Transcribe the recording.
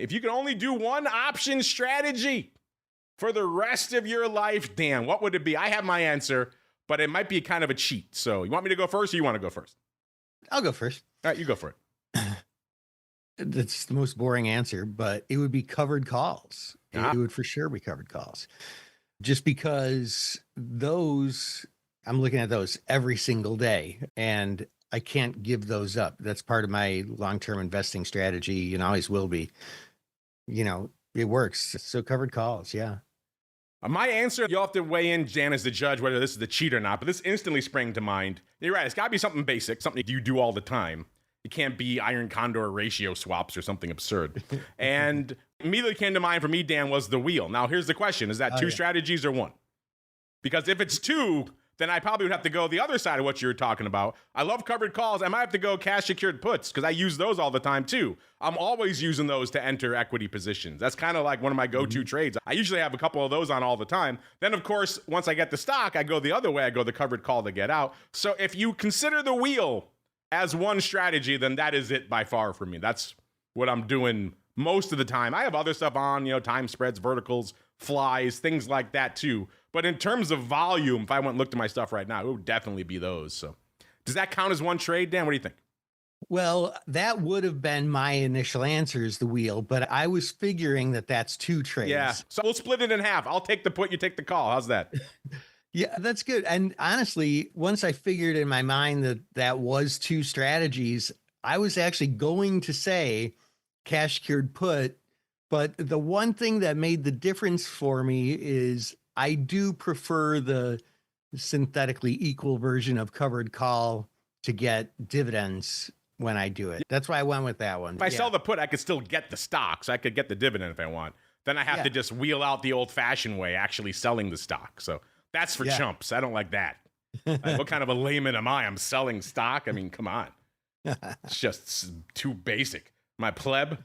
If you could only do one option strategy for the rest of your life, Dan, what would it be? I have my answer, but it might be kind of a cheat. So you want me to go first or you want to go first? I'll go first. All right, you go for it. That's the most boring answer, but it would be covered calls. Ah. It would for sure be covered calls. Just because those, I'm looking at those every single day and I can't give those up. That's part of my long-term investing strategy and always will be. It works. So covered calls, yeah. My answer, you'll have to weigh in, Jan, as the judge, whether this is the cheat or not, but this instantly sprang to mind. You're right, it's got to be something basic, something you do all the time. It can't be iron condor ratio swaps or something absurd. And immediately came to mind for me, Dan, was the wheel. Now, here's the question. Is that two strategies or one? Because if it's two, then I probably would have to go the other side of what you were talking about. I love covered calls. I might have to go cash secured puts because I use those all the time too. I'm always using those to enter equity positions. That's kind of like one of my go-to trades. I usually have a couple of those on all the time. Then, of course, once I get the stock, I go the other way. I go the covered call to get out. So if you consider the wheel as one strategy, then that is it by far for me. That's what I'm doing most of the time. I have other stuff on, time spreads, verticals, flies, things like that too. But in terms of volume, if I went and looked at my stuff right now, it would definitely be those. So does that count as one trade, Dan? What do you think? Well, that would have been my initial answer is the wheel, but I was figuring that that's two trades. Yeah, so we'll split it in half. I'll take the put, you take the call. How's that? Yeah, that's good. And honestly, once I figured in my mind that that was two strategies, I was actually going to say cash secured put. But the one thing that made the difference for me is I do prefer the synthetically equal version of covered call to get dividends when I do it. That's why I went with that one. If I sell the put, I could still get the stock, so I could get the dividend if I want. Then I have to just wheel out the old-fashioned way, actually selling the stock. So that's for chumps. I don't like that. Like, what kind of a layman am I? I'm selling stock? I mean, come on. It's just too basic. My pleb.